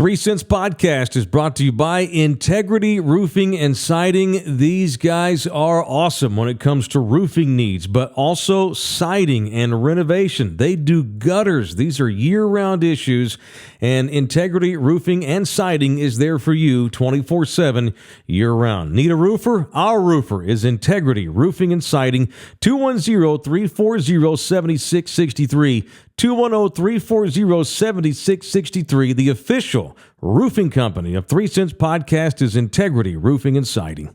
3 Cents Podcast is brought to you by Integrity Roofing and Siding. These guys are awesome when it comes to roofing needs, but also siding and renovation. They do gutters. These are year-round issues, and Integrity Roofing and Siding is there for you 24/7 year-round. Need a roofer? Our roofer is Integrity Roofing and Siding, 210-340-7663. 210-340-7663. The official roofing company of 3 Cents Podcast is Integrity Roofing and Siding.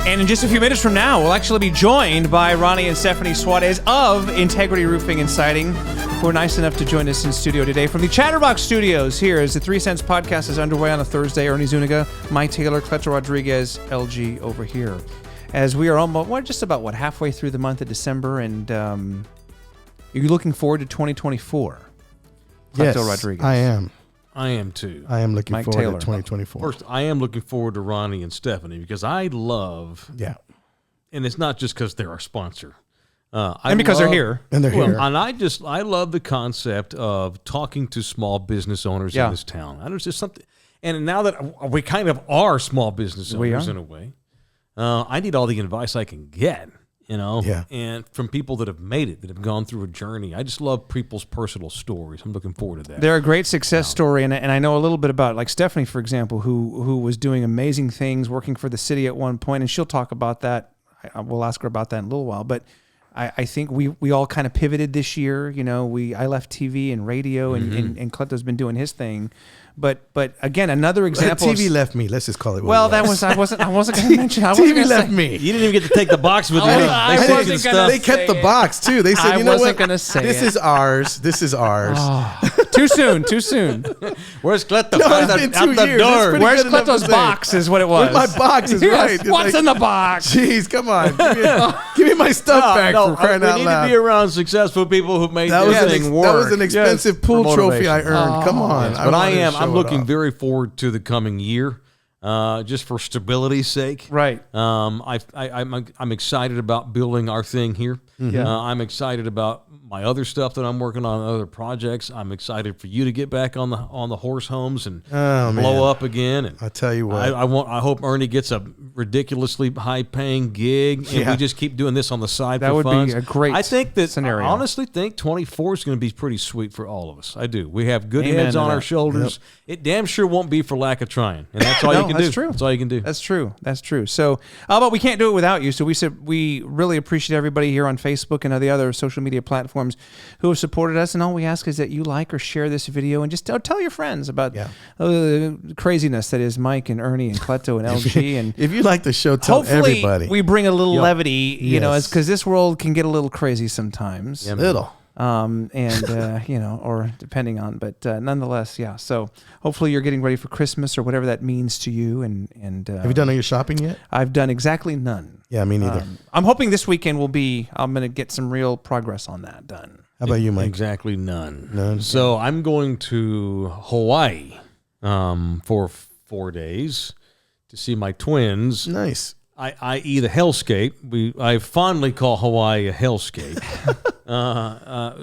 And in just a few minutes from now, we'll actually be joined by Ronnie and Stephanie Suarez of Integrity Roofing and Siding, who are nice enough to join us in studio today from the Chatterbox Studios. Here as the 3 Cents Podcast is underway on a Thursday. Ernie Zuniga, Mike Taylor, Cleto Rodriguez, LG over here. As we are almost, just about, halfway through the month of December, and you're looking forward to 2024. Yes, Cleto Rodriguez. I am. I am too. I am looking Mike forward Taylor. to 2024. First, I am looking forward to Ronnie and Stephanie because I love, and it's not just because they're our sponsor. And because they're here. And they're here. And I love the concept of talking to small business owners in this town. There's just something, and now that we kind of are small business owners in a way, I need all the advice I can get, and from people that have made it, that have gone through a journey. I just love people's personal stories. I'm looking forward to that. They're a great success story, and I know a little bit about, like Stephanie, for example, who was doing amazing things, working for the city at one point, and she'll talk about that. We'll ask her about that in a little while, but I think we all kind of pivoted this year. I left TV and radio, and Cleto's been doing his thing. But again, another example. TV left me. Let's just call it. Well, that was I wasn't going to mention. TV left me. You didn't even get to take the box with you. They kept the box too. They said, I "You know wasn't what? gonna say this it. is ours. This is ours." Too soon. Where's Cleto? No, out it's been the 2 years. That's door. pretty Where's good enough to Cleto's say. box? Is what it was. Where's my box? Is Yes, right. It's what's in the box? Jeez, come on. Give me my stuff back for crying out We loud. need to be around successful people who made That was, this thing work. that was an expensive pool for trophy I motivation. earned. Come on. Yes, but wanted to show I'm it looking off. very forward to the coming year, just for stability's sake. Right. I'm excited about building our thing here. I'm excited about my other stuff that I'm working on, other projects. I'm excited for you to get back on the horse homes and blow up again. And I tell you what, I hope Ernie gets a ridiculously high-paying gig, and we just keep doing this on the side. That for would funds. be a great I think that scenario. I honestly think 24 is going to be pretty sweet for all of us. I do. We have good Amen heads to on our that. shoulders. It damn sure won't be for lack of trying, and that's all you can do. That's true. That's all you can do. That's true. So, but we can't do it without you. So we said we really appreciate everybody here on Facebook and the other social media platforms who have supported us. And all we ask is that you like or share this video and just tell your friends about the craziness that is Mike and Ernie and Cleto and LG. And if you like the show, tell hopefully everybody. we bring a little levity, Yes. because this world can get a little crazy sometimes. Little. Or depending on, but nonetheless, so hopefully you're getting ready for Christmas or whatever that means to you. And Have you done all your shopping yet? I've done exactly none. Yeah, me neither. I'm hoping this weekend I'm going to get some real progress on that done. How about you, Mike? Exactly none. None. So I'm going to Hawaii for 4 days to see my twins. Nice. I.e. the hellscape. I fondly call Hawaii a hellscape.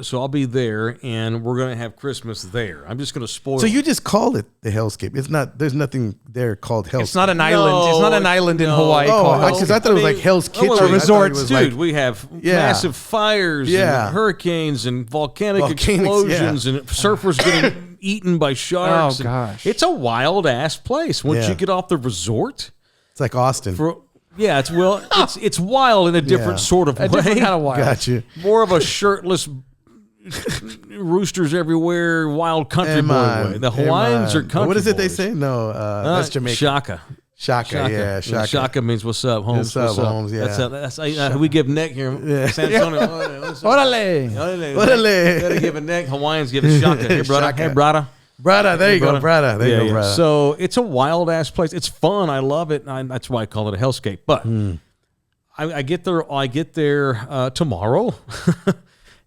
So I'll be there, and we're going to have Christmas there. I'm just going to spoil. So you just call it the hellscape. It's not. There's nothing there called hellscape. It's not an island. It's not an island in Hawaii. Oh, called because I thought it was like Hell's Kitchen. a resort, Dude, we have massive fires and hurricanes and volcanic explosions and surfers getting eaten by sharks. Oh, gosh. It's a wild-ass place. Once you get off the resort. It's like Austin. It's wild in a different sort of way. different kind of wild. Gotcha. More of a shirtless roosters everywhere, wild country boy way. The Hawaiians are country What is it they boys. say? No, that's Jamaican. Shaka. Shaka. Shaka means what's up, Holmes. What's up, Holmes? Yeah. That's how we give neck here. San Antonio. Orale. Gotta give a neck. Hawaiians give a shaka. Hey, brother. Shaka. Hey, brother. Brother, there you go, brother. There you go, brother. So it's a wild ass place. It's fun. I love it. That's why I call it a hellscape. But I get there tomorrow,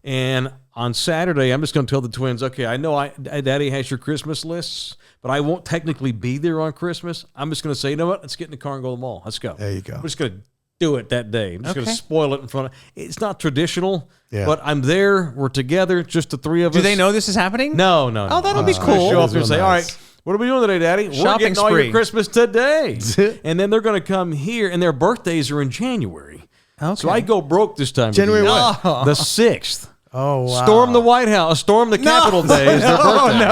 and on Saturday I'm just going to tell the twins, okay, I know Daddy has your Christmas lists, but I won't technically be there on Christmas. I'm just going to say, you know what? Let's get in the car and go to the mall. Let's go. There you go. We're just going to do it that day. I'm just going to Okay. spoil it in front of. It's not traditional, Yeah. but I'm there. We're together, just the three of us. Do they know this is happening? No. Oh, that'll be I'm just gonna cool. Show up That's there and say, real all nice. right, what are we doing today, Daddy? We're Shopping getting all your spree. Christmas today. And then they're going to come here, and their birthdays are in January. Okay. So I go broke this time. of January year. what? The 6th. Oh, wow. Storm the White House. Storm the Capitol Day is their birthday.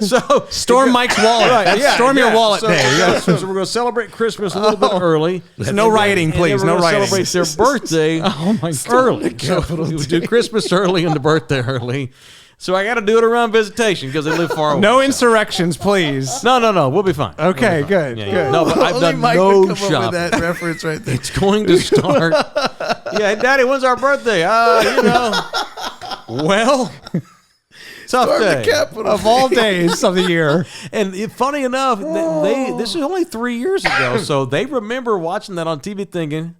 So Storm Mike's wallet. That's Storm your wallet so, day. So we're going to celebrate Christmas a little bit early. No rioting, And please. then No we're gonna rioting. celebrate their birthday early. So we do Christmas early and the birthday early. So I got to do it around visitation because they live far away. No insurrections, please. No. We'll be fine. Okay, good. Yeah, Good. yeah. No, but I've Only done Mike no would come up shopping. with that reference right there. It's going to start. Yeah, Daddy, when's our birthday? Well, tough Storm the day. Capitol. Of all days of the year. And funny enough, this is only 3 years ago, so they remember watching that on TV thinking,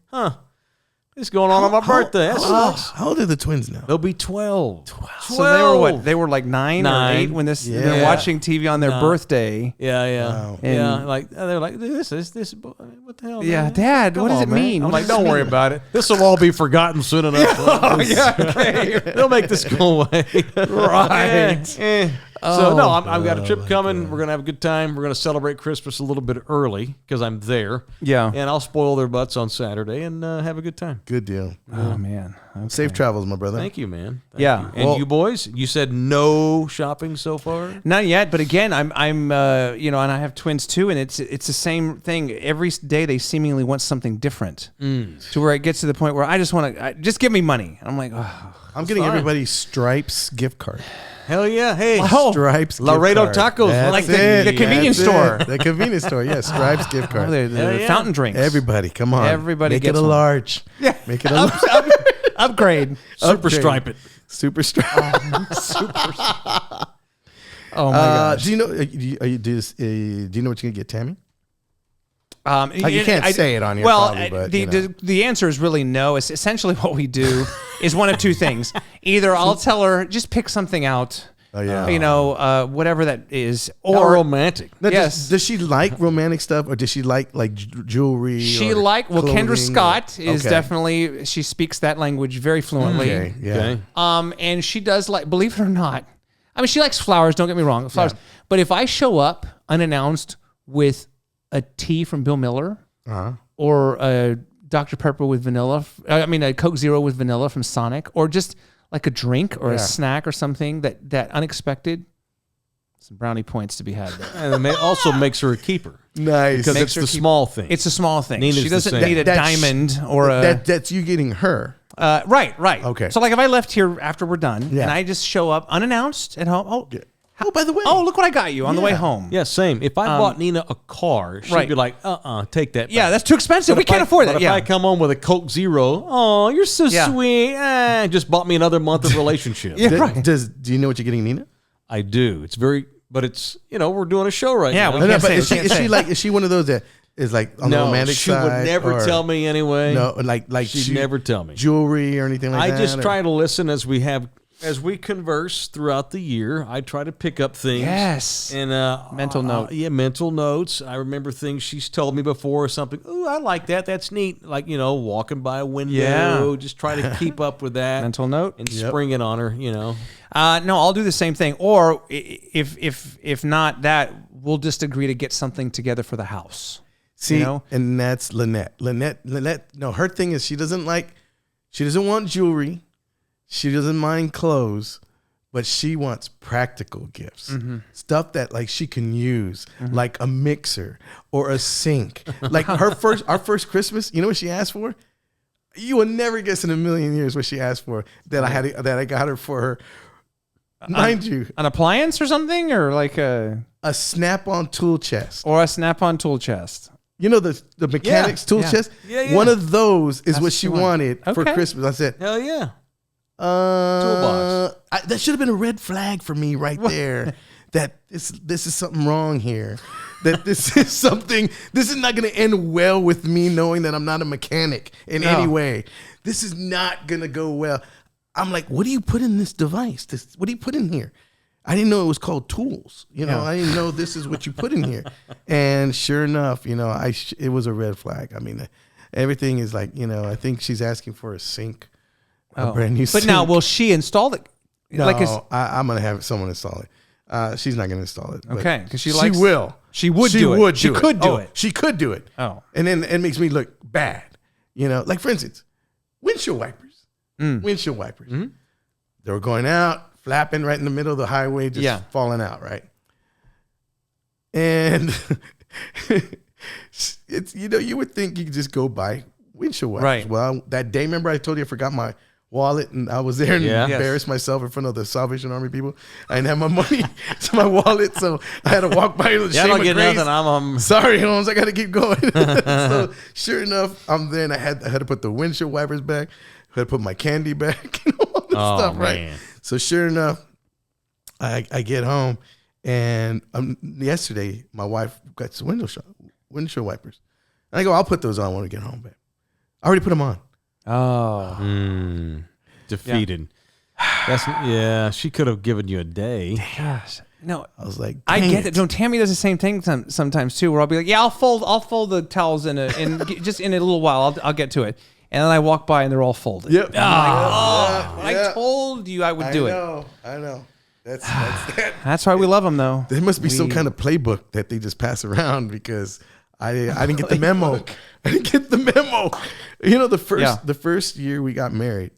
it's going on my birthday. That sucks. How old are the twins now? They'll be 12. So they were what? They were like 9 or 9. 8 when this. Yeah. They're watching TV on their birthday. Yeah. Wow. Yeah, And- like they're like this, what the hell? Yeah, man? Dad. Come What does on, it man. mean? I'm What like, does it don't worry mean? about it. This will all be forgotten soon enough. Okay. They'll make this go away. Right. So no, I've got a trip coming. We're gonna have a good time. We're gonna celebrate Christmas a little bit early because I'm there. Yeah. And I'll spoil their butts on Saturday and have a good time. Good deal. Oh man. Okay. Safe travels, my brother. Thank you, man. Thank Yeah. you. And Well- you boys, you said no shopping so far. Not yet, but again, I'm and I have twins too, and it's the same thing. Every day they seemingly want something different, to where it gets to the point where I just want to just give me money. I'm like, oh. I'm getting fine. everybody Stripes gift card. Hell yeah! Hey, Stripes gift Laredo card. Tacos, That's like it. the convenience That's store. it. The convenience store, yeah. Stripes gift card. the Hell yeah. fountain drinks. Everybody, come on. Everybody Make gets it a one. large. Yeah. Make it a large. Upgrade. super Upgrade. stripe it. Super stripe. Oh my gosh. Do you know? Do you know what you're gonna get, Tammy? You can't I- say it on here, Well, probably, but, the, you know. the answer is really no. It's essentially what we do is one of two things. Either I'll tell her just pick something out. Oh yeah. Whatever that is, Or or romantic. Now, yes. Does she like romantic stuff, or does she like jewelry? she or Kendra clothing, Scott or- is Okay. definitely, she speaks that language very fluently. Okay. Yeah. Okay. And she does like, believe it or not, I mean, she likes flowers. Don't get me wrong, flowers. Yeah. But if I show up unannounced with a tea from Bill Miller Uh-huh. or a Dr. Pepper with vanilla, a Coke Zero with vanilla from Sonic, or just like a drink or a Yeah. snack or something that unexpected, some brownie points to be had there. And it also makes her a keeper Nice. because Makes it's her the keep- small thing. It's a small thing. Nina's She the doesn't same. need a That's- diamond or a. that's you getting her. Right. Okay. So like if I left here after we're done Yeah. and I just show up unannounced at home, Oh, by the way. oh, look what I got you on the way Yeah. home. Yeah, same. If I bought Nina a car, she'd right. be like, take that. Yeah, back. that's too expensive. But We if can't afford but that. If Yeah. I come home with a Coke Zero, oh, you're so Yeah. sweet. Just bought me another month of relationship. Yeah. Do right. you know what you're getting, Nina? I do. It's very, but it's, we're doing a show right Yeah, now. we No, can't but say is it, can't say it. is she one of those that is like on the No, romantic she side? would never or- tell me anyway. No, like She'd never tell me. jewelry or anything like I that. just or- try to listen as we converse throughout the year. I try to pick up things. Yes. And Mental note. Yeah, mental notes. I remember things she's told me before or something. Ooh, I like that. That's neat. Like, walking by a window. Yeah. Just try to keep up with that. Mental note. And spring it on her, No, I'll do the same thing. Or if not that, we'll just agree to get something together for the house. See, know? and that's Lynette. Lynette, no, her thing is she doesn't want jewelry. She doesn't mind clothes, but she wants practical gifts. Stuff that like she can use, like a mixer or a sink. Like our first Christmas, you know what she asked for? You will never guess in a million years what she asked for that I got her for her. Mind you, An appliance or something, or like a Snap-on tool chest. or a Snap-on tool chest. You know the mechanics tool yeah. chest? Yeah. One of those is That's what what she you want. wanted for Okay. Christmas. I said, Hell yeah. toolbox. That should have been a red flag for me right there. That this is something wrong here. That this is something. This is not going to end well with me knowing that I'm not a mechanic in any way. This is not going to go well. I'm like, what do you put in this device? What do you put in here? I didn't know it was called tools. You know, Yeah. I didn't know this is what you put in here. And sure enough, you know, it was a red flag. I mean, everything is like, you know, I think she's asking for a sink, a brand new sink. But now, will she install it? No, Like, I'm going to have someone install it. She's not going to install it. but okay, because she will. She would do it. She could do Oh, it. She could do it. Oh. And then it makes me look bad. You know, like for instance, windshield wipers. Windshield wipers. Mm-hmm. They were going out, flapping right in the middle of the highway, just falling out, right? And it's, you know, you would think you could just go buy windshield wipers. Right. Well, that day, remember I told you I forgot my wallet and I was there and Yeah. embarrassed myself in front of the Salvation Army people. I didn't have my money to my wallet, so I had to walk by with Yeah, I shame don't of get grace. nothing. I'm Sorry, Holmes, I got to keep going. So sure enough, I'm there and I had to put the windshield wipers back. I had to put my candy back, you know, all this stuff, right? man. So sure enough, I get home and yesterday my wife got some windshield wipers. And I go, I'll put those on when we get home, babe. I already put them on. Oh. Defeated. She could have given you a day. Gosh. No, I was like, I dang get it. No, Tammy does the same thing sometimes too. Where I'll be like, "Yeah, I'll fold the towels just in a little while. I'll get to it." And then I walk by and they're all folded. Yep. I told you I would do it. I know. That's that. That's why we love them, though. There must be some kind of playbook that they just pass around because I didn't get the memo. I didn't get the memo. You know, the first year we got married,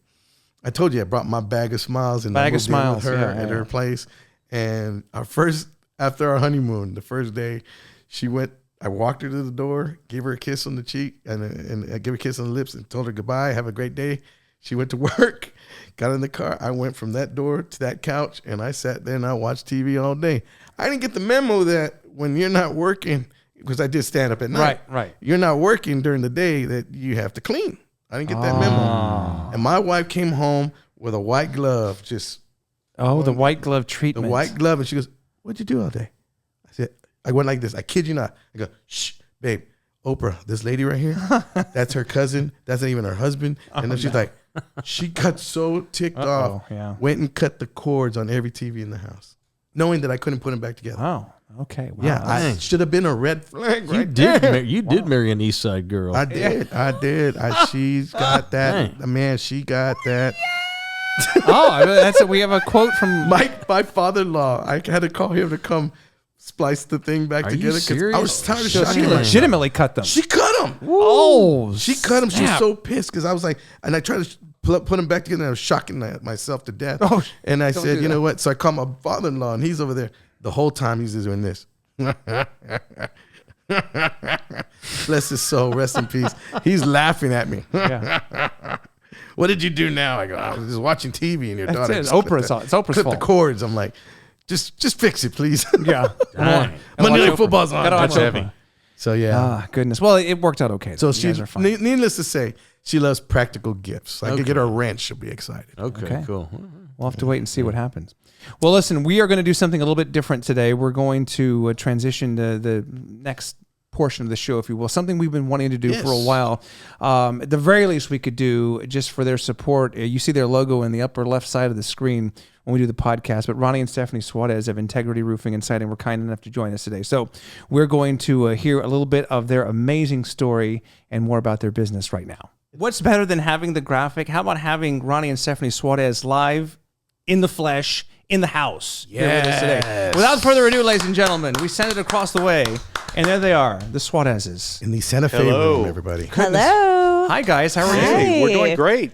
I told you I brought my bag of smiles and I moved in with her at her place. And after our honeymoon, the first day, she went. I walked her to the door, gave her a kiss on the cheek, and I gave her a kiss on the lips, and told her goodbye. Have a great day. She went to work, got in the car. I went from that door to that couch, and I sat there and I watched TV all day. I didn't get the memo that when you're not working, because I did stand up at night. Right. You're not working during the day that you have to clean. I didn't get that memo. And my wife came home with a white glove, just the white glove the treatment. white glove, and she goes, "What'd you do all day?" I said, I went like this. I kid you not. I go, "Shh, babe, Oprah, this lady right here, that's her cousin. That's not even her husband." And then she's like, she got so ticked off, went and cut the cords on every TV in the house, knowing that I couldn't put them back together. Oh, okay. Wow. Yeah, I should have been a red flag right You did marry an East Side girl. I did. She's got that. Man, she got that. We have a quote from My father-in-law, I had to call him to come splice the thing back Are you together because I serious? was tired of she shocking her. legitimately cut them. She cut him. Oh, She cut him. She was snap. so pissed because I was like, and I tried to put them back together and I was shocking myself to death. Oh, and I said, do you that. know what? So I called my father-in-law and he's over there. The whole time he's just doing this. Bless his soul. Rest in peace. He's laughing at me. Yeah. What did you do now? I go, I was just watching TV and your That's daughter. it. It's just Oprah's clipped the fault. cords. I'm like, just fix it, please. Yeah. Dang. Monday Night Football's on. Gotta watch That's Oprah. heavy. So yeah. Ah, goodness. Well, it worked out okay. So You she, guys are fine. needless to say, she loves practical gifts. I could get her a wrench. She'll be excited. Okay, cool. We'll have to wait and see what happens. Well, listen, we are going to do something a little bit different today. We're going to transition to the next portion of the show, if you will, something we've been wanting to do for a while. At the very least, we could do just for their support. You see their logo in the upper left side of the screen when we do the podcast. But Ronnie and Stephanie Suarez of Integrity Roofing and Siding were kind enough to join us today. So we're going to hear a little bit of their amazing story and more about their business right now. What's better than having the graphic? How about having Ronnie and Stephanie Suarez live in the flesh, in the house here with us today? Without further ado, ladies and gentlemen, we send it across the way, and there they are, the Suarezes. In the Santa Fe room, everybody. Hello. Hi, guys. How are you? Hi. We're doing great.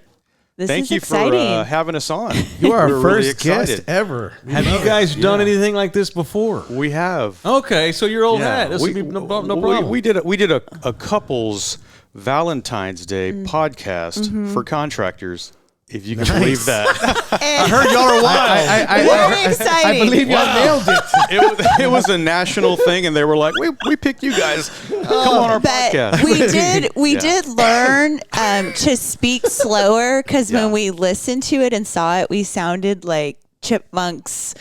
This Thank is you exciting. for having us on. You are We're our really first guest excited. ever. Have you guys done anything like this before? We have. Okay, so you're old Yeah. hat. This would be no problem. We did a couple's Valentine's Day podcast for contractors. If you can believe that. I heard y'all are wild. Very exciting. I believe y'all nailed it. It was a national thing, and they were like, "We picked you guys. Come on our But podcast." we did learn to speak slower because when we listened to it and saw it, we sounded like chipmunks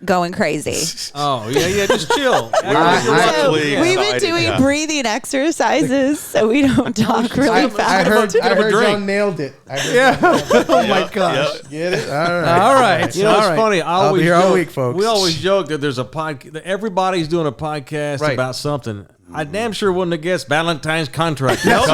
going crazy. Oh, yeah, just chill. So Luckily we've been excited, doing yeah. breathing exercises so we don't talk really I fast. heard drink. y'all nailed it. Oh my gosh. Get it? All right. All right. You know, it's All right. funny. I'll be here all week, folks. We always joke that there's a podcast. Everybody's doing a podcast Right. about something. I damn sure wouldn't have guessed Valentine's contract. Nope,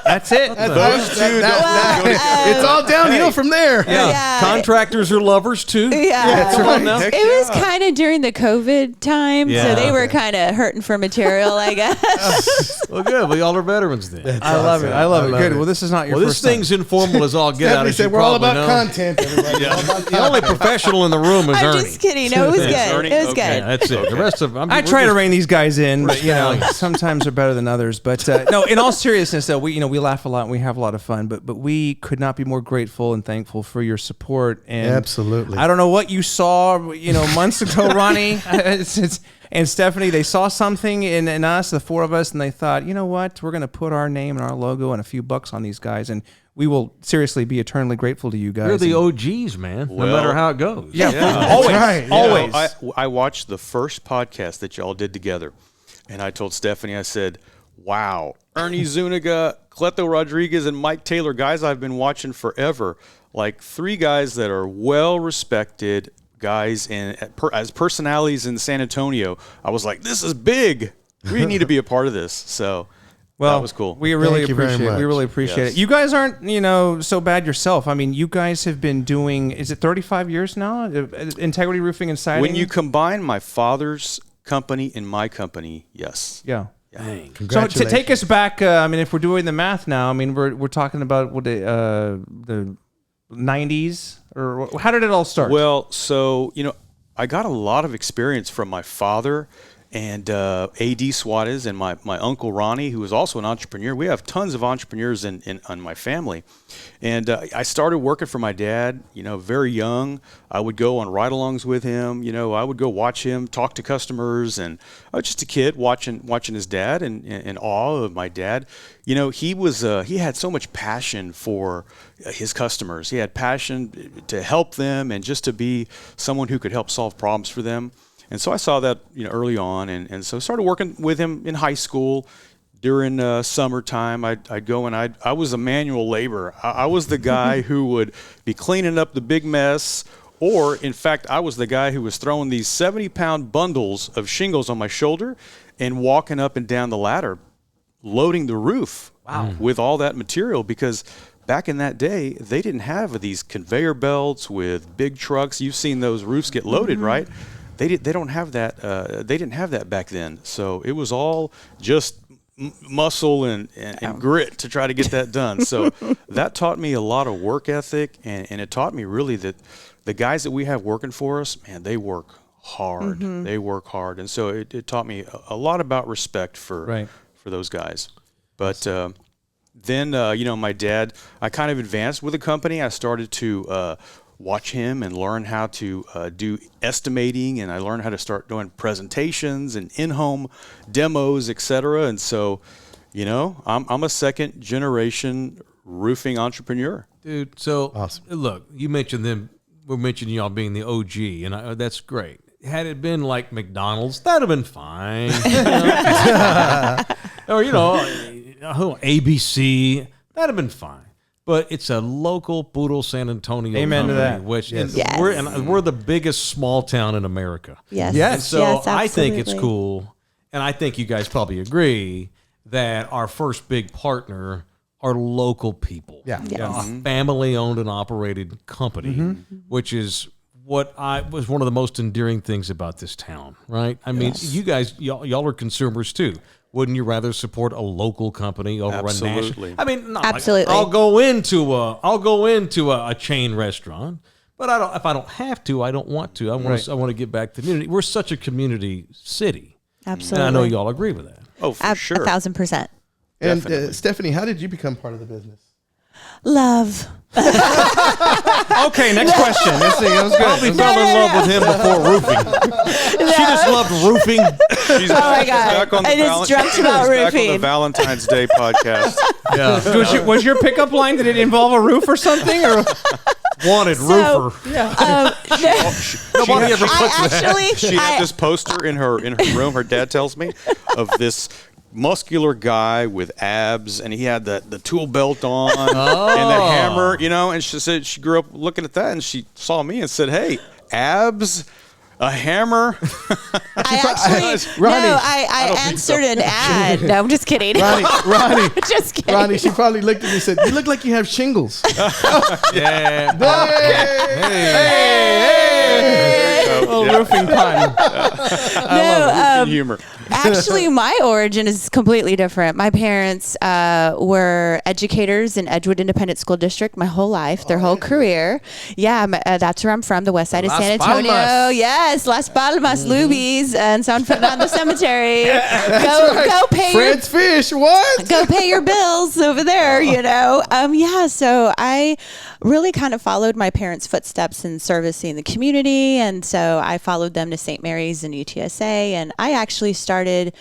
that's it. Those two don't go together. It's all downhill from there. Yeah. Contractors are lovers too. Yeah. Come on now. Heck It was yeah. kind of during the COVID time, Yeah. so they were kind of hurting for material, I guess. Well, good. Well, y'all are veterans then. I love it. I love it. Good. Well, this is not your Well, this first time. thing's informal as all get out. Stephanie As said you we're all probably about know. content, everybody. All about The only professional in the room is I'm Ernie. just kidding. No, it was It's good. Ernie? It was Okay. Yeah, good. that's it. The rest of I try to rein these guys in, but you know, sometimes they're better than others. But no, in all seriousness, though, we laugh a lot and we have a lot of fun. But we could not be more grateful and thankful for your support. And Absolutely. I don't know what you saw, months ago, Ronnie and Stephanie. They saw something in us, the four of us, and they thought, you know what, we're going to put our name and our logo and a few bucks on these guys, and we will seriously be eternally grateful to you guys. You're the And- OGs, man. No Well, matter how it goes. yeah, always, right, yeah. always. I watched the first podcast that y'all did together, and I told Stephanie, I said, wow, Ernie Zuniga, Cleto Rodriguez, and Mike Taylor, guys I've been watching forever, like three guys that are well-respected guys as personalities in San Antonio. I was like, this is big. We need to be a part of this. So that was cool. We really Thank you very appreciate it. We much. really appreciate Yes. it. You guys aren't, so bad yourself. I mean, you guys have been doing, is it 35 years now? Integrity Roofing and Siding? When you combine my father's company and my company, yes. Yeah. Dang. So to take us back, if we're doing the math now, we're talking about the 90s, or how did it all start? Well, so, I got a lot of experience from my father and A.D. Suarez and my uncle Ronnie, who was also an entrepreneur. We have tons of entrepreneurs in my family. And I started working for my dad, very young. I would go on ride-alongs with him. I would go watch him talk to customers, and just a kid watching his dad and in awe of my dad. He had so much passion for his customers. He had passion to help them and just to be someone who could help solve problems for them. And so I saw that, early on, and so started working with him in high school. During summertime, I'd go and I was a manual laborer. I was the guy who would be cleaning up the big mess, or in fact, I was the guy who was throwing these 70-pound bundles of shingles on my shoulder and walking up and down the ladder, loading the roof with all that material, because back in that day, they didn't have these conveyor belts with big trucks. You've seen those roofs get loaded, right? They don't have that. They didn't have that back then. So it was all just muscle and grit to try to get that done. So that taught me a lot of work ethic, and it taught me really that the guys that we have working for us, man, they work hard. They work hard, and so it taught me a lot about respect for those guys. But then, my dad, I kind of advanced with the company. I started to watch him and learn how to do estimating, and I learned how to start doing presentations and in-home demos, etc. And so, I'm a second generation roofing entrepreneur. Dude, so Awesome. Look, you mentioned them. We're mentioning y'all being the OG, and that's great. Had it been like McDonald's, that'd have been fine. Or ABC, that'd have been fine. But it's a local Poodle San Antonio Amen to company, that. which Yes. we're the biggest small town in America. Yes. And so Yes, I think it's absolutely. cool, and I think you guys probably agree that our first big partner are local people. Yeah. Yes. A family-owned and operated company, which is what was one of the most endearing things about this town, right? I mean, you guys, y'all are consumers too. Wouldn't you rather support a local company over a national? Absolutely. I mean, not like, Absolutely. I'll go into a chain restaurant, but if I don't have to, I don't want to. I want to give back to the community. We're such a community city, Absolutely. and I know y'all agree with that. Oh, for sure. 1,000%. And Definitely. Stephanie, how did you become part of the business? Love. Okay, next question. Let's see. That was Probably good. fell in love with him before roofing. She just loved roofing. She's Oh my God. back on the I just dreamt she's about back on the roofing. Valentine's Day podcast. Yeah. Was your pickup line, did it involve a roof or something? Or Wanted roofer. Nobody ever puts that. She had this poster in her room. Her dad tells me of this muscular guy with abs, and he had the tool belt on and the hammer, and she said she grew up looking at that, and she saw me and said, "Hey, abs, a hammer." I answered an ad. No, I'm just kidding. Ronnie, just kidding. Ronnie, she probably looked at me and said, "You look like you have shingles." Yeah. Roofing pun. Roofing humor. Actually, my origin is completely different. My parents were educators in Edgewood Independent School District my whole life, their whole career. Yeah, that's where I'm from, the west side of San Antonio. Palmas. Yes, Las Palmas, Lubies, and San Fernando Cemetery. Go pay Fred's Fish, what? go pay your bills over there, so I really kind of followed my parents' footsteps in servicing the community, and so I followed them to St. Mary's and UTSA, and I actually started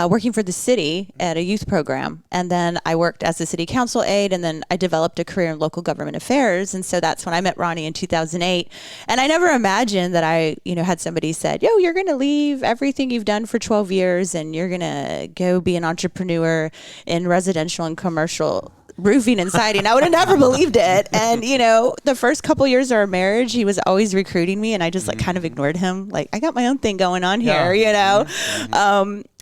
working for the city at a youth program, and then I worked as a city council aide, and then I developed a career in local government affairs, and so that's when I met Ronnie in 2008, and I never imagined that I had somebody said, "Yo, you're going to leave everything you've done for 12 years, and you're going to go be an entrepreneur in residential and commercial roofing and siding." I would have never believed it. And, the first couple years of our marriage, he was always recruiting me, and I just kind of ignored him. Like, I got my own thing going on here,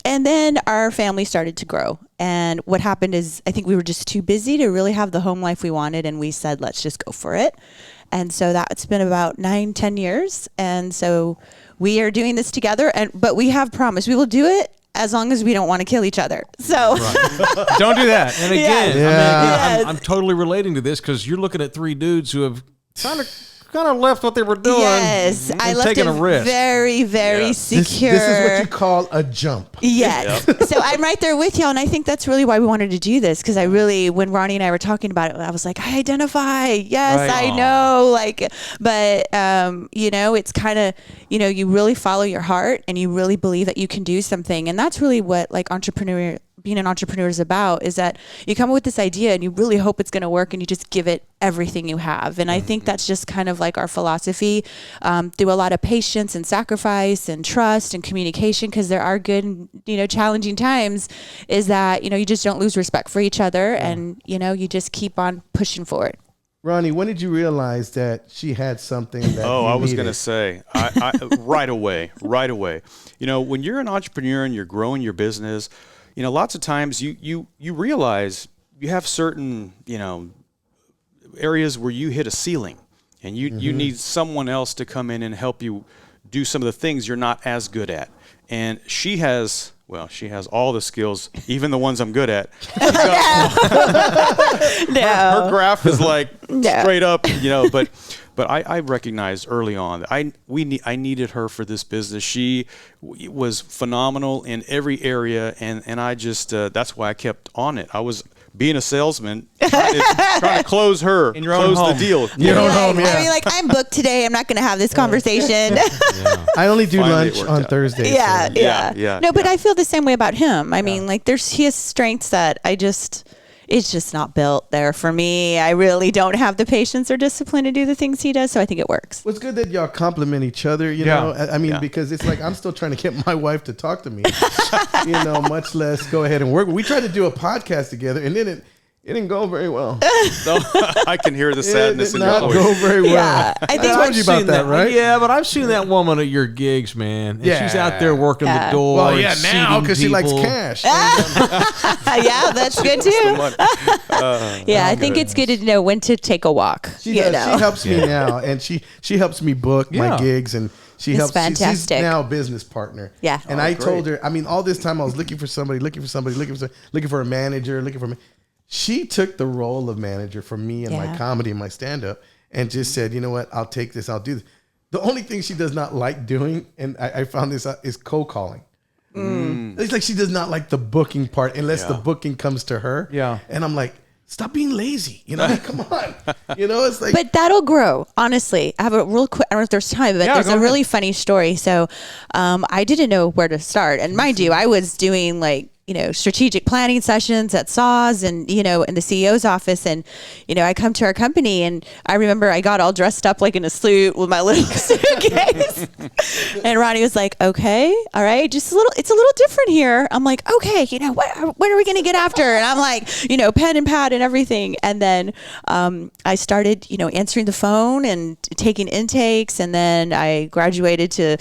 And then our family started to grow. And what happened is I think we were just too busy to really have the home life we wanted. And we said, let's just go for it. And so that's been about 9-10 years. And so we are doing this together. But we have promised we will do it as long as we don't want to kill each other. So Don't do that. And again, Yes. I'm totally relating to this because you're looking at three dudes who have kind of left what they were doing. Yes, and I left taking it a risk. very, very secure. This is what you call a jump. Yes. So I'm right there with y'all, and I think that's really why we wanted to do this, because I really, when Ronnie and I were talking about it, I was like, I identify. Yes, Right. I know. But it's kind of, you really follow your heart, and you really believe that you can do something, and that's really what being an entrepreneur is about, is that you come up with this idea and you really hope it's going to work, and you just give it everything you have. And I think that's just kind of like our philosophy, through a lot of patience and sacrifice and trust and communication, because there are good and, challenging times, is that, you just don't lose respect for each other, and, you just keep on pushing forward. Ronnie, when did you realize that she had something that I was going to needed? say, I right away. When you're an entrepreneur and you're growing your business, lots of times you realize you have certain, areas where you hit a ceiling, and you need someone else to come in and help you do some of the things you're not as good at. And she has all the skills, even the ones I'm good at. Her graph is like straight up, But I recognized early on that I needed her for this business. She was phenomenal in every area, and I just that's why I kept on it. I was being a salesman, trying to close her, In your own close home. the deal. Your own home, yeah. I mean, I'm booked today. I'm not going to have this conversation. I only do Finally, it lunch worked on out. Thursdays. Yeah. No, but I feel the same way about him. I mean, he has strengths that it's just not built there for me. I really don't have the patience or discipline to do the things he does, so I think it works. Well, it's good that y'all compliment each other, I mean, because it's like I'm still trying to get my wife to talk to me, much less go ahead and work. We tried to do a podcast together, and then it didn't go very well. So I can hear the sadness it in did your not voice. go very well. Yeah, I think told you about seen that, right? Yeah, but I've seen that woman at your gigs, man. And she's out there working the door. Well, and yeah, now seating because she likes people. cash. yeah, that's good too. Yeah, I think it's good to know when to take a walk. She does. She helps me now, and she helps me book my Yeah. gigs, and she It's helps. She's fantastic. now a business partner. Yeah. And I told her, I mean, all this time I was looking for a manager, She took the role of manager for me and my comedy and my stand-up, and just said, you know what, I'll take this, I'll do this. The only thing she does not like doing, and I found this out, is cold calling. It's like she does not like the booking part unless the booking comes to her. Yeah. And I'm like, stop being lazy. Come on. It's like. But that'll grow, honestly. I have a real quick, I don't know if there's time, but there's go a really funny story. So I didn't know where to start. And mind you, I was doing strategic planning sessions at SAWS and, in the CEO's office. And, I come to our company and I remember I got all dressed up like in a suit with my little suitcase. And Ronnie was like, okay, all right, it's a little different here. I'm like, okay, what are we going to get after? And I'm like, pen and pad and everything. And then I started, answering the phone and taking intakes. And then I graduated to,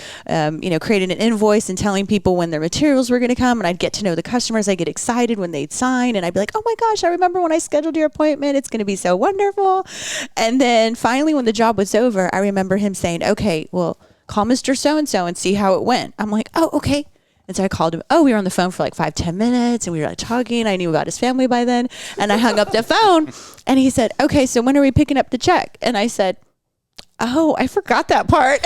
creating an invoice and telling people when their materials were going to come. And I'd get to know the customers. I get excited when they'd sign and I'd be like, oh my gosh, I remember when I scheduled your appointment. It's going to be so wonderful. And then finally, when the job was over, I remember him saying, okay, well, call Mr. So-and-so and see how it went. I'm like, oh, okay. And so I called him. Oh, we were on the phone for like 5-10 minutes and we were like talking. I knew about his family by then. And I hung up the phone and he said, okay, so when are we picking up the check? And I said, oh, I forgot that part.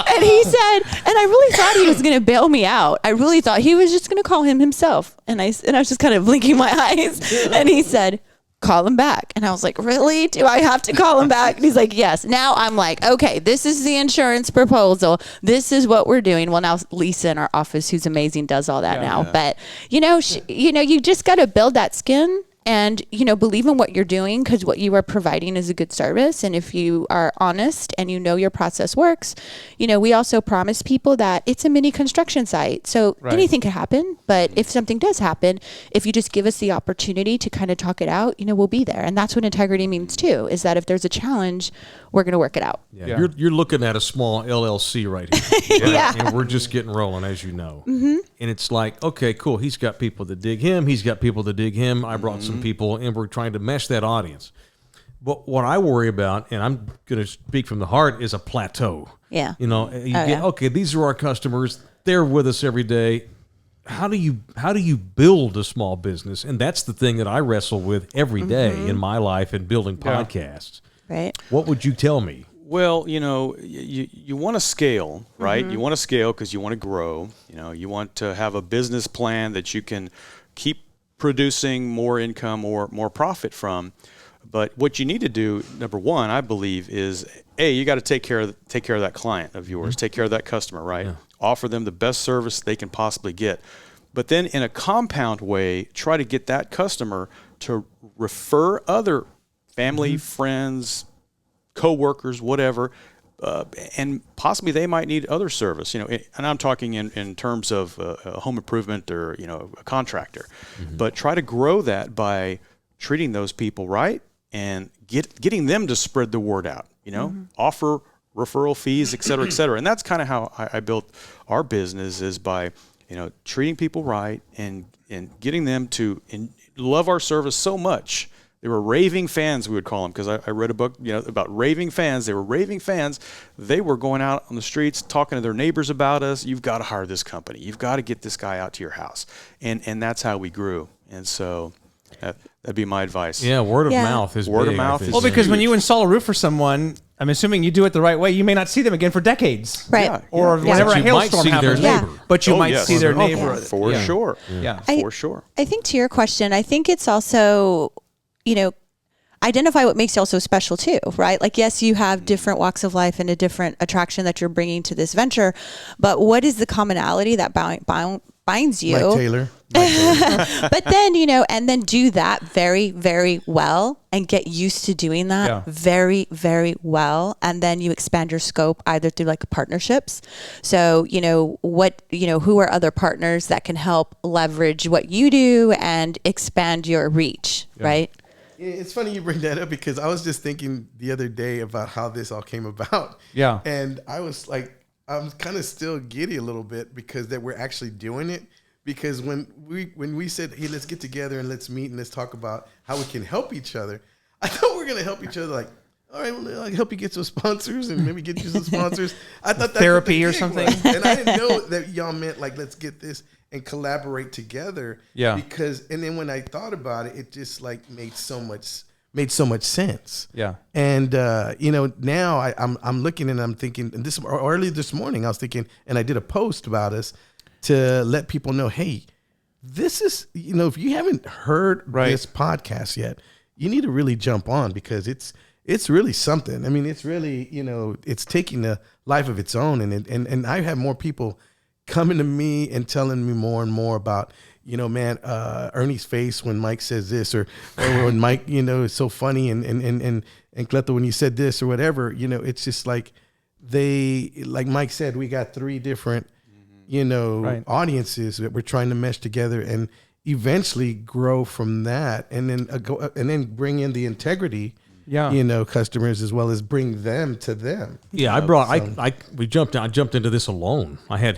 And he said, and I really thought he was going to bail me out. I really thought he was just going to call him himself. And I was just kind of blinking my eyes. And he said, call him back. And I was like, really? Do I have to call him back? And he's like, yes. Now I'm like, okay, this is the insurance proposal. This is what we're doing. Well, now Lisa in our office, who's amazing, does all that now. But, you just got to build that skin. And, believe in what you're doing because what you are providing is a good service. And if you are honest and your process works, we also promise people that it's a mini construction site. So anything could happen. But if something does happen, if you just give us the opportunity to kind of talk it out, we'll be there. And that's what integrity means too, is that if there's a challenge, we're going to work it out. Yeah. You're looking at a small LLC right here. Yeah. And we're just getting rolling, as you know. Mm-hmm. And it's like, okay, cool. He's got people that dig him. He's got people that dig him. I brought some people, and we're trying to mesh that audience. But what I worry about, and I'm going to speak from the heart, is a plateau. Yeah. Okay, these are our customers. They're with us every day. How do you build a small business? And that's the thing that I wrestle with every day in my life in building podcasts. Right. What would you tell me? Well, you want to scale, right? You want to scale because you want to grow. You want to have a business plan that you can keep producing more income or more profit from. But what you need to do, number one, I believe, is you got to take care of that client of yours, take care of that customer, right? Yeah. Offer them the best service they can possibly get. But then in a compound way, try to get that customer to refer other family, friends, co-workers, whatever, and possibly they might need other service, and I'm talking in terms of a home improvement or, a contractor. But try to grow that by treating those people right and getting them to spread the word out, offer referral fees, et cetera, et cetera. And that's kind of how I built our business, is by, treating people right and getting them to love our service so much. They were raving fans, we would call them, because I read a book, about raving fans. They were raving fans. They were going out on the streets talking to their neighbors about us. You've got to hire this company. You've got to get this guy out to your house. And that's how we grew. And so that'd be my advice. Yeah, word of mouth is word big, of mouth is well, because huge. when you install a roof for someone, I'm assuming you do it the right way, you may not see them again for decades. Right. Yeah, Or whenever a hailstorm happens. But But you might see their neighbor. For sure. Yeah. For sure. I think to your question, I think it's also, identify what makes you also special too, right? Like, yes, you have different walks of life and a different attraction that you're bringing to this venture, but what is the commonality that binds you? Mike Taylor. But then, and then do that very, very well and get used to doing that very, very well. And then you expand your scope either through like partnerships. So, who are other partners that can help leverage what you do and expand your reach, right? It's funny you bring that up because I was just thinking the other day about how this all came about. Yeah. And I was like, I'm kind of still giddy a little bit because that we're actually doing it. Because when we said, hey, let's get together and let's meet and let's talk about how we can help each other, I thought we were going to help each other like, all right, well, I'll help you get some sponsors and maybe get you some sponsors. I thought that's therapy or something. Was. And I didn't know that y'all meant like, let's get this and collaborate together. Yeah. And then when I thought about it, it just like made so much sense. Yeah. And now I'm looking and I'm thinking, and early this morning I was thinking, and I did a post about us to let people know, hey, this is, if you haven't heard this podcast yet, you need to really jump on because it's really something. I mean, it's really, it's taking a life of its own, and I have more people coming to me and telling me more and more about, man, Ernie's face when Mike says this, or when Mike, is so funny, and Cleto when you said this or whatever, it's just like like Mike said, we got 3 different, Right. audiences that we're trying to mesh together and eventually grow from that, and then bring in the integrity. Yeah. Customers, as well as bring them to them. Yeah, I jumped into this alone. I had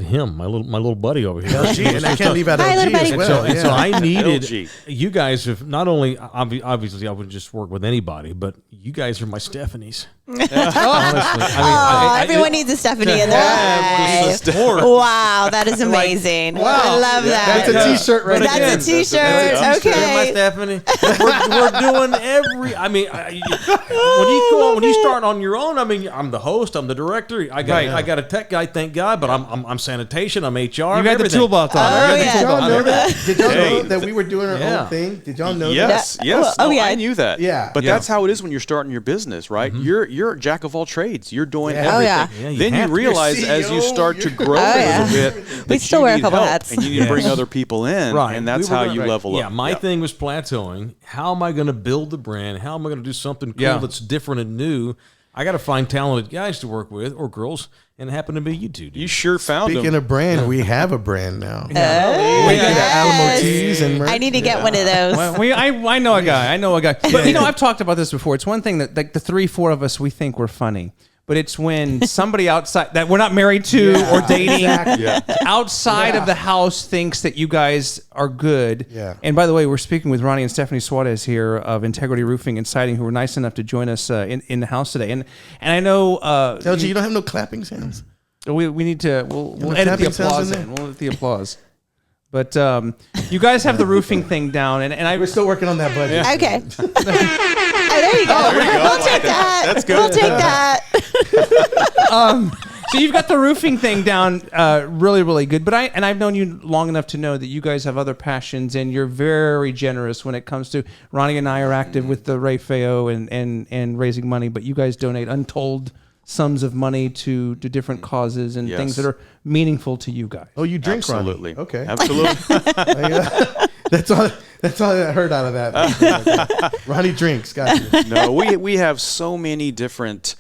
him, my little buddy over here. LG, and I can't leave out Hi, LG little buddy. as well. And so I needed LG. you guys. Have not only obviously I would just work with anybody, but you guys are my Stephanies. Honestly, Everyone needs a Stephanie in their life. Wow, that is amazing. I love that. That's a T-shirt right there. That's a T-shirt. You're my Okay. Stephanie. We're doing every. I mean, when you start on your own, I mean, I'm the host, I'm the director. I got a tech guy, thank God, but I'm sanitation, I'm HR. You got the tool belt on. Oh, Did yeah. y'all know that? Did y'all Hey, know that we were doing our yeah. own thing? Did y'all know that? Yes, yes. Oh, No, yeah. I knew that. Yeah. But Yeah. that's how it is when you're starting your business, right? You're a jack of all trades. You're doing Yeah. everything. Oh, yeah. Yeah, you Then have you to. realize You're as you CEO, start to you're- grow Oh, a yeah. little bit, We that still you wear a need couple help, hats. and you need to bring other people in, Right. and that's We were how gonna- you level up. Yeah, my thing was plateauing. How am I going to build the brand? How am I going to do something cool Yeah. that's different and new? I got to find talented guys to work with, or girls, and it happened to be you two. You sure found Speaking them. of brand, we have a brand now. Oh, We got yes. Alamo tees and merch. I need to get one of those. Well, I know a guy. But I've talked about this before. It's one thing that like the 3-4 of us, we think we're funny. But it's when somebody outside that we're not married to or dating outside of the house thinks that you guys are good. Yeah. And by the way, we're speaking with Ronnie and Stephanie Suarez here of Integrity Roofing and Siding, who were nice enough to join us in the house today. And I know LG, you don't have no clapping sounds? we need to we'll the edit the clapping sounds applause in in. We'll edit the applause. But you guys have the roofing thing down, and I We're still working on that budget. Okay. Oh, there you go. We'll take that. That's good. We'll take that. So you've got the roofing thing down really, really good. But I've known you long enough to know that you guys have other passions, and you're very generous when it comes to. Ronnie and I are active with the Ray Feo and raising money, but you guys donate untold sums of money to different causes and Yes. things that are meaningful to you guys. Oh, you drink, Absolutely. Ronnie. Okay. Absolutely. That's all I heard out of that. Ronnie drinks. Gotcha. No, we have so many different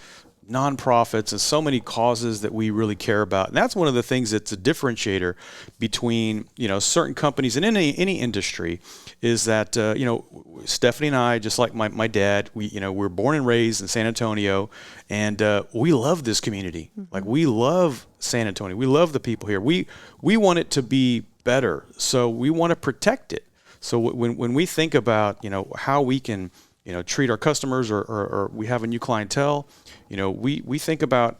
nonprofits and so many causes that we really care about. And that's one of the things that's a differentiator between, certain companies and any industry is that, Stephanie and I, just like my dad, we're born and raised in San Antonio, and we love this community. Like, we love San Antonio. We love the people here. We want it to be better. So we want to protect it. So when we think about, how we can, treat our customers or we have a new clientele, we think about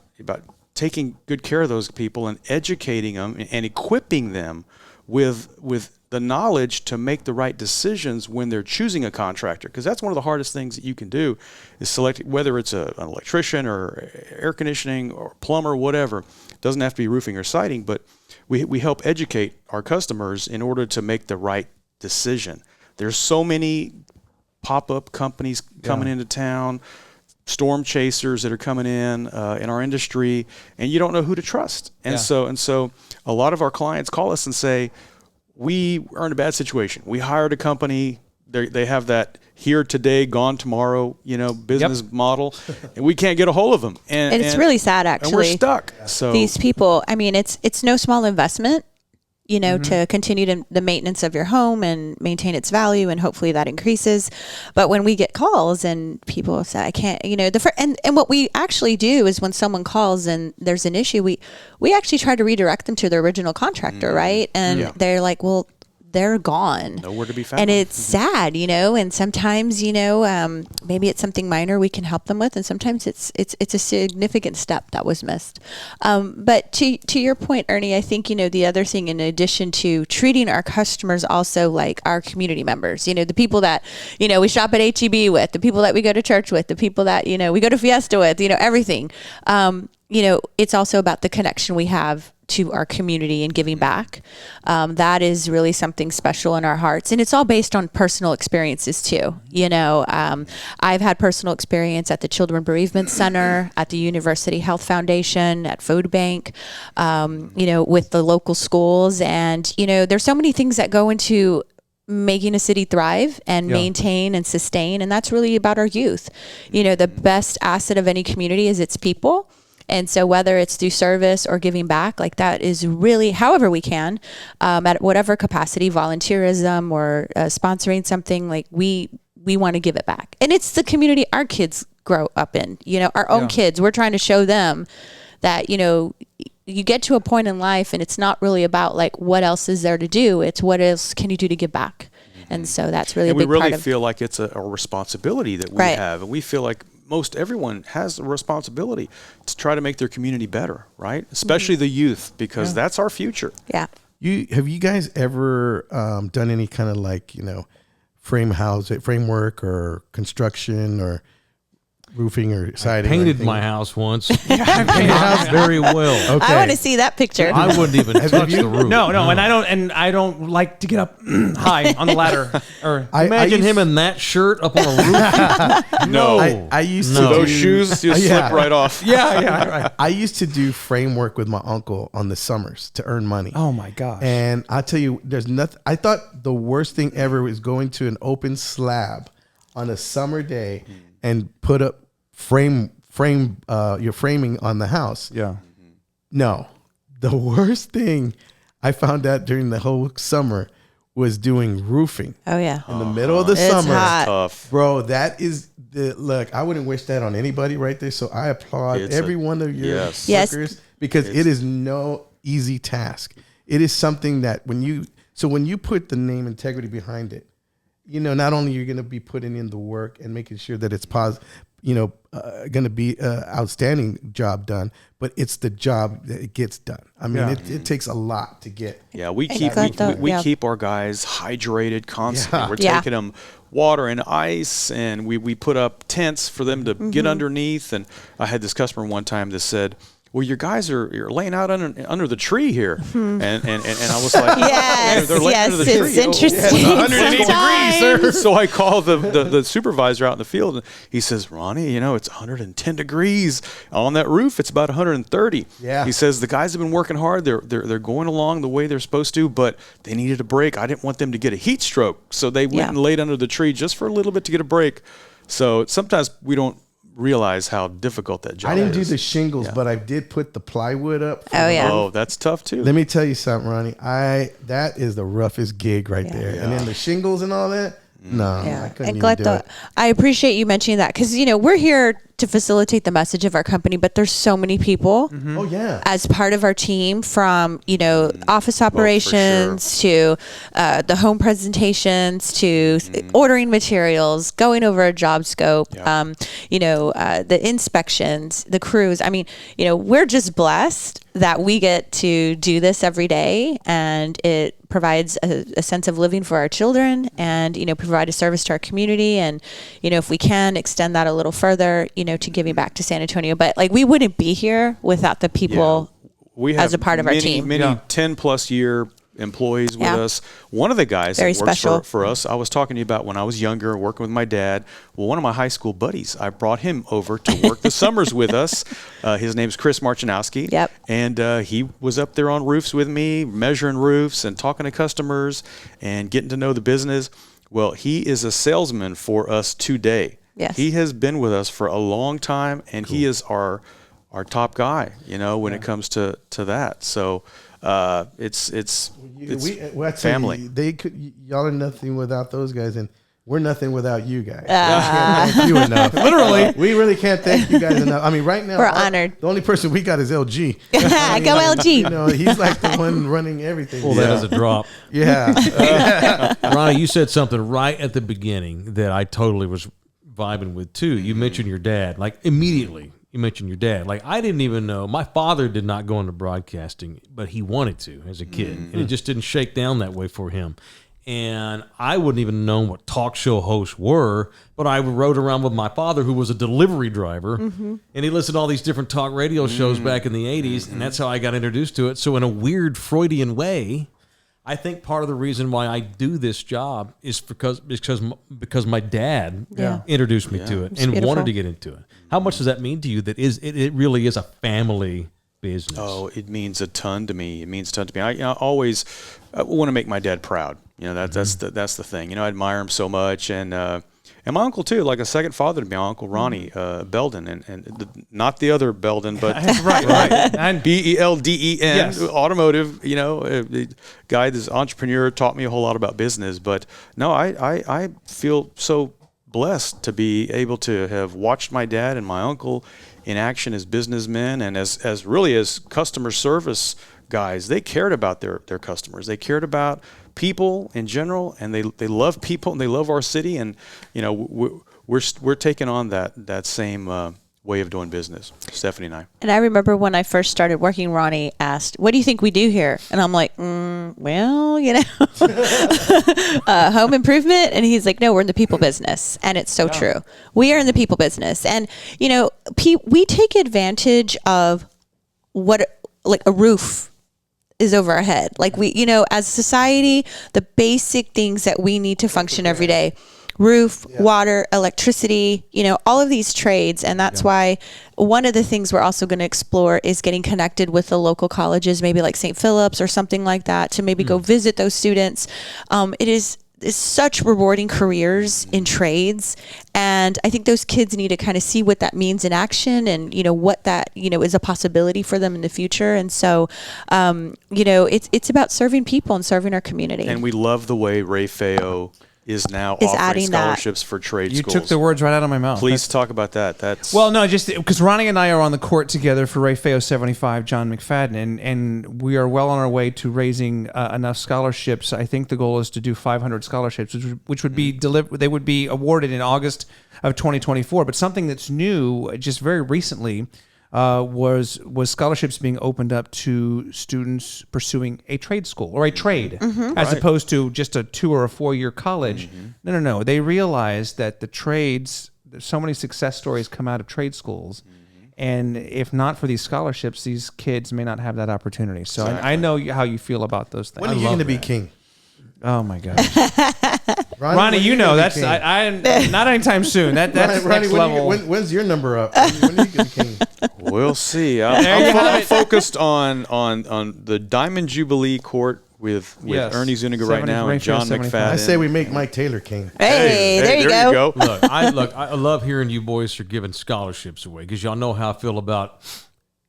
taking good care of those people and educating them and equipping them with the knowledge to make the right decisions when they're choosing a contractor. Because that's one of the hardest things that you can do is select whether it's an electrician or air conditioning or plumber, whatever. It doesn't have to be roofing or siding, but we help educate our customers in order to make the right decision. There's so many pop-up companies coming into town, storm chasers that are coming in our industry, and you don't know who to trust. And so a lot of our clients call us and say, we are in a bad situation. We hired a company. They have that here today, gone tomorrow, business model, and we can't get a hold of them. And it's really sad, actually. And we're stuck. So These people, I mean, it's no small investment, to continue the maintenance of your home and maintain its value, and hopefully that increases. But when we get calls and people say, I can't, and what we actually do is when someone calls and there's an issue, we actually try to redirect them to their original contractor, right? And they're like, well, they're gone. Nowhere to be found. And it's sad, and sometimes, maybe it's something minor we can help them with, and sometimes it's a significant step that was missed. But to your point, Ernie, I think, the other thing, in addition to treating our customers also like our community members, the people that, we shop at H-E-B with, the people that we go to church with, the people that, we go to Fiesta with, everything. It's also about the connection we have to our community and giving back. That is really something special in our hearts. And it's all based on personal experiences too. You know, I've had personal experience at the Children Bereavement Center, at the University Health Foundation, at Food Bank, you know, with the local schools. And, you know, there's so many things that go into making a city thrive and maintain and sustain. And that's really about our youth. You know, the best asset of any community is its people. And so whether it's through service or giving back, like that is really, however we can, at whatever capacity, volunteerism or sponsoring something, like we want to give it back. And it's the community our kids grow up in, you know, our own kids. We're trying to show them that, you know, you get to a point in life and it's not really about like what else is there to do. It's what else can you do to give back. And so that's really a big part of it. We really feel like it's a responsibility that we have. And we feel like most everyone has a responsibility to try to make their community better, right? Especially the youth, because that's our future. Yeah. Have you guys ever done any kind of like, you know, framework or construction or roofing or siding? Painted my house once. Painted the house very well. Okay. I want to see that picture. I wouldn't even touch the roof. No, and I don't like to get up high on the ladder. Or Imagine him in that shirt up on a roof. No. I used to Those do, should slip right off. right. I used to do framework with my uncle on the summers to earn money. Oh my gosh. And I'll tell you, there's nothing. I thought the worst thing ever was going to an open slab on a summer day and put up your framing on the house. Yeah. No, the worst thing I found out during the whole summer was doing roofing. Oh yeah. In the middle of the It's summer. hot. Tough. Bro, that is look, I wouldn't wish that on anybody right there. So I applaud every one of your workers because it is no easy task. It is something that when you put the name integrity behind it, you know, not only you're going to be putting in the work and making sure that it's positive, you know, going to be outstanding job done, but it's the job that it gets done. I mean, it takes a lot to get. Yeah, we keep our guys hydrated constantly. We're taking them water and ice, and we put up tents for them to get underneath. And I had this customer one time that said, well, your guys you're laying out under the tree here. And I was like, they're laying under the tree. It's interesting. 180 degrees, sir. So I call the supervisor out in the field, and he says, Ronnie, you know, it's 110 degrees on that roof. It's about 130. Yeah. He says the guys have been working hard. They're going along the way they're supposed to, but they needed a break. I didn't want them to get a heat stroke, so they went and laid under the tree just for a little bit to get a break. So sometimes we don't realize how difficult that job is. I didn't do the shingles, but I did put the plywood up. Oh, that's tough too. Let me tell you something, Ronnie. That is the roughest gig right there. And then the shingles and all that. No, I couldn't even do it. I appreciate you mentioning that because, you know, we're here to facilitate the message of our company, but there's so many people Oh, yeah. as part of our team, from, you know, office operations to the home presentations to ordering materials, going over a job scope, you know, the inspections, the crews. I mean, you know, we're just blessed that we get to do this every day, and it provides a sense of living for our children, and, you know, provide a service to our community. And, you know, if we can extend that a little further, you know, to giving back to San Antonio. But like, we wouldn't be here without the people we have as a part of our team. Many 10+ year employees with us. One of the guys Very that works special. for us, I was talking to you about when I was younger, working with my dad. Well, one of my high school buddies, I brought him over to work the summers with us. His name's Chris Marchinowski. Yep. And he was up there on roofs with me, measuring roofs and talking to customers and getting to know the business. Well, he is a salesman for us today. Yes. He has been with us for a long time, and he is our top guy, you know, when it comes to that. So it's family. Y'all are nothing without those guys, and we're nothing without you guys. We can't thank you enough. Literally, we really can't thank you guys enough. I mean, right now We're honored. The only person we got is LG. Go LG. You know, he's like the one running everything. Well, that is a drop. Yeah. Ronnie, you said something right at the beginning that I totally was vibing with too. You mentioned your dad, like immediately. You mentioned your dad. Like, I didn't even know. My father did not go into broadcasting, but he wanted to as a kid, and it just didn't shake down that way for him. and I wouldn't even know what talk show hosts were, but I rode around with my father, who was a delivery driver, and he listened to all these different talk radio shows back in the 80s, and that's how I got introduced to it. So in a weird Freudian way, I think part of the reason why I do this job is because my dad introduced me to it and beautiful. wanted to get into it. How much does that mean to you? That it really is a family business. Oh, it means a ton to me. It means a ton to me. I always want to make my dad proud. That's the thing. I admire him so much, and my uncle too, like a second father to me, my Uncle Ronnie Belden, not the other Belden, but right. And Belden, Yes. automotive. The guy, this entrepreneur, taught me a whole lot about business. But no, I feel so blessed to be able to have watched my dad and my uncle in action as businessmen and as customer service guys. They cared about their customers. They cared about people in general, and they love people, and they love our city. And we're taking on that same way of doing business, Stephanie and I. And I remember when I first started working, Ronnie asked, "What do you think we do here?" And I'm like, well, home improvement. And he's like, "No, we're in the people business." And it's so true. We are in the people business. And, we take advantage of what, like a roof is over our head. Like as a society, the basic things that we need to function every day, roof, water, electricity, all of these trades. And that's why one of the things we're also going to explore is getting connected with the local colleges, maybe like St. Philip's or something like that, to maybe go visit those students. It's such rewarding careers in trades. And I think those kids need to kind of see what that means in action and, what that, is a possibility for them in the future. And so, it's about serving people and serving our community. And we love the way Ray Feo is now Is offering adding that. scholarships for trade you schools. took the words right out of my mouth. Please talk about that. Well, no, just because Ronnie and I are on the court together for Ray Feo 75, John McFadden, and we are well on our way to raising enough scholarships. I think the goal is to do 500 scholarships, which would be delivered. They would be awarded in August of 2024. But something that's new, just very recently, was scholarships being opened up to students pursuing a trade school or a trade, as opposed to just a 2 or a 4 year college. No. They realized that the trades, so many success stories come out of trade schools. And if not for these scholarships, these kids may not have that opportunity. So I know how you feel about those things. When are you going to be king? Oh my gosh, Ronnie, that's I not anytime soon. That's Ronnie, next level. when's your number up? When are you going to be king? We'll see. I'm focused on the Diamond Jubilee Court with Ernie Zuniga right now and John 75. McFadden. I say we make Mike Taylor king. Hey, there you go. I love hearing you boys are giving scholarships away because y'all know how I feel about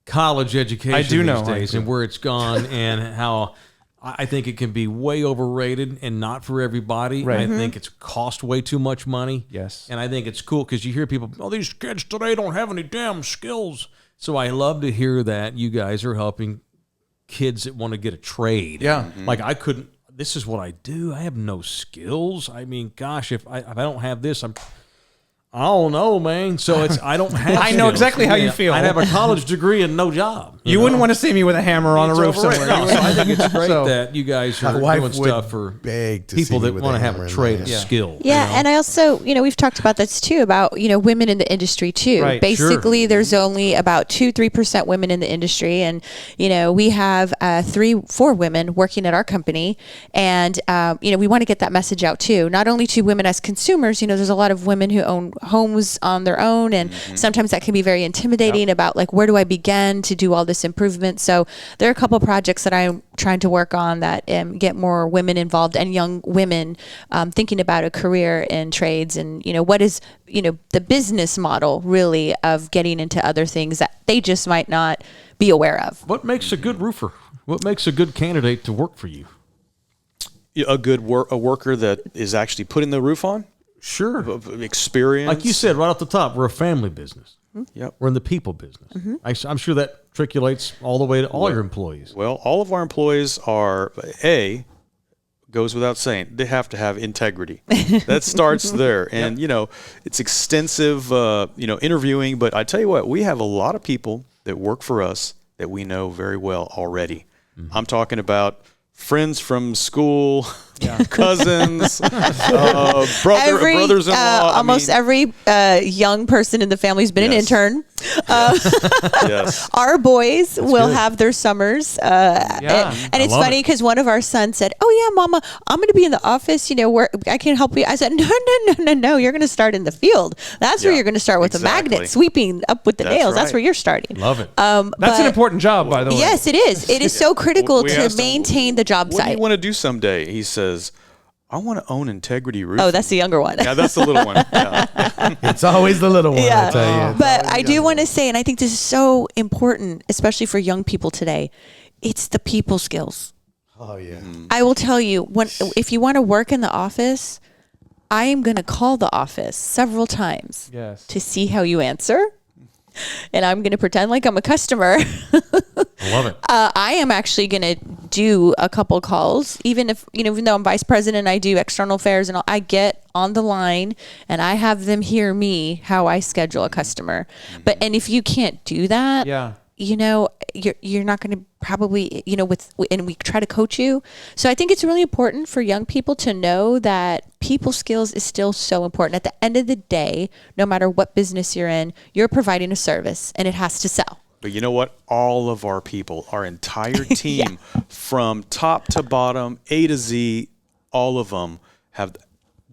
college education I do know. these days and where it's gone and how I think it can be way overrated and not for everybody. Right. I think it's cost way too much money. Yes. And I think it's cool because you hear people, these kids today don't have any damn skills. So I love to hear that you guys are helping kids that want to get a trade. Yeah. Like I couldn't, this is what I do. I have no skills. I mean, gosh, if I don't have this, I don't know, man. So I don't have I know skills. exactly how you feel. I'd have a college degree and no job. You wouldn't want to see me with a hammer on a roof somewhere. No, so I think it's great So- that you guys My are wife doing would stuff for beg to people see me that with want a to have hammer a in trade, my a hand. skill. Yeah, and I also, we've talked about this too, about, women in the industry too. Right, Basically, there's only about 2-3% women in the industry. And, we have 3-4 women working at our company. And, we want to get that message out too. Not only to women as consumers, there's a lot of women who own homes on their own. And sometimes that can be very intimidating about like, where do I begin to do all this improvement? So there are a couple projects that I'm trying to work on that get more women involved and young women thinking about a career in trades and, what is, the business model really of getting into other things that they just might not be aware of. What makes a good roofer? What makes a good candidate to work for you? A good worker that is actually putting the roof on? Sure. Experience. Like you said right off the top, we're a family business. Yep. We're in the people business. I'm sure that trickulates all the way to all your employees. Well, all of our employees are, goes without saying, they have to have integrity. That starts there. And, it's extensive, interviewing. But I tell you what, we have a lot of people that work for us that we know very well already. I'm talking about friends from school, cousins, brothers-in-law. Almost every young person in the family has been an intern. Yes. Our boys will have their summers. And it's funny because one of our sons said, "Oh yeah, Mama, I'm going to be in the office. Where I can help you." I said, "No. You're going to start in the field. That's where you're going to start with the magnet, sweeping up with the nails. That's where you're starting." Love it. That's an important job, by the way. Yes, it is. It is so critical to maintain the job What site. do you want to do someday? He says, I want to own Integrity Roofing. Oh, that's the younger one. Yeah, that's the little one. Yeah. It's always the little one, I tell you. But I do want to say, and I think this is so important, especially for young people today, it's the people skills. Oh, yeah. I will tell you, if you want to work in the office, I am going to call the office several times to see how you answer. And I'm going to pretend like I'm a customer. I love it. I am actually going to do a couple calls, even though I'm vice president, I do external affairs and all, I get on the line and I have them hear me how I schedule a customer. And if you can't do that, you're not going to probably, and we try to coach you. So I think it's really important for young people to know that people skills is still so important. At the end of the day, no matter what business you're in, you're providing a service and it has to sell. But you know what? All of our people, our entire team, from top to bottom, A to Z, all of them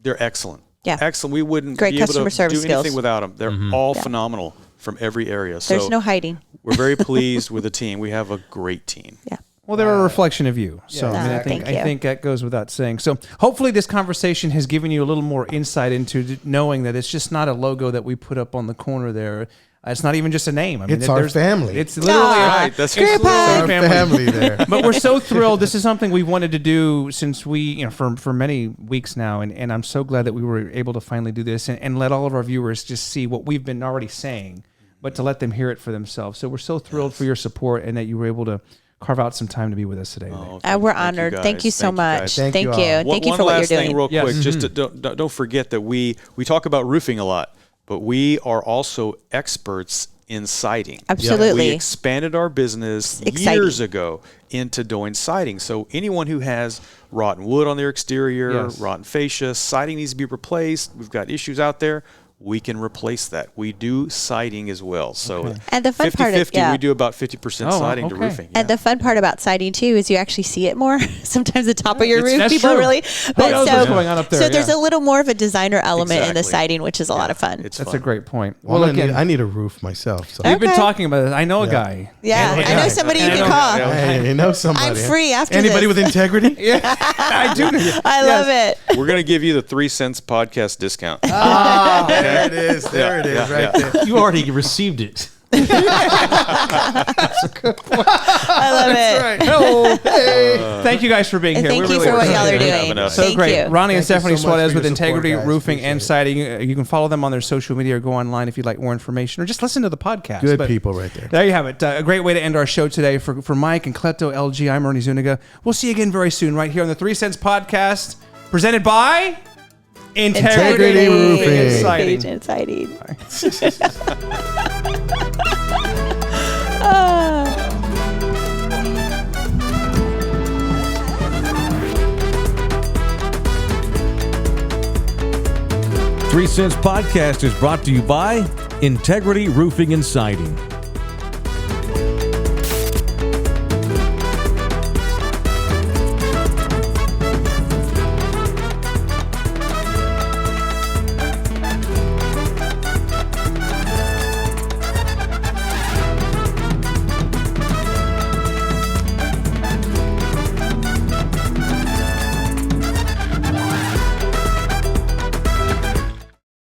they're excellent. Yeah. Excellent. We wouldn't Great be able customer to service do anything skills. without them. They're all phenomenal from every area. So There's no hiding. we're very pleased with the team. We have a great team. Yeah. Well, they're a reflection of you. So I thank you. think that goes without saying. So hopefully this conversation has given you a little more insight into knowing that it's just not a logo that we put up on the corner there. It's not even just a name. I mean, It's our family. It's literally Right. That's Grandpa. just Our family there. But we're so thrilled. This is something we've wanted to do since for many weeks now. And I'm so glad that we were able to finally do this and let all of our viewers just see what we've been already saying, but to let them hear it for themselves. So we're so thrilled for your support and that you were able to carve out some time to be with us today. We're honored. Thank you so much. Thank you. all. Thank you for what you're doing. One last thing real quick. Yes. Just don't forget that we talk about roofing a lot, but we are also experts in siding. Absolutely. We expanded our business Exciting. years ago into doing siding. So anyone who has rotten wood on their exterior, rotten fascia, siding needs to be replaced. We've got issues out there. We can replace that. We do siding as well. So And the fun part of 50-50, we do about 50% siding to roofing. And the fun part about siding too is you actually see it more. Sometimes the top of your roof, that's people true. really. But knows what's going on up there, so there's yeah. a little more of a designer element in the Exactly. siding, which is a lot of fun. It's That's fun. a great point. Well, again, I need a roof myself. So. we've been Okay. talking about it. I know a guy. Yeah, I know somebody you And I can know- call. Hey, you know somebody. I'm free after Anybody this. with integrity? I do. I love it. We're going to give you the 3 cents podcast discount. There it is. There it is. Right there. You already received it. I love it. Right. Hello. Hey. Thank you guys for being And here. thank We you really for what appreciate y'all are it. Thank you for doing. having us. So Thank great. you. Ronnie and Thank you Stephanie so much Suarez for with your Integrity support, guys. Roofing Appreciate and it. Siding. You can follow them on their social media or go online if you'd like more information or just listen to the podcast. Good But people right there. There you have it. A great way to end our show today. For Mike and Kleto LG, I'm Ernie Zuniga. We'll see you again very soon right here on the 3 Cents Podcast presented by Integrity Roofing. and Siding. And siding. Ah. 3 Cents Podcast is brought to you by Integrity Roofing and Siding.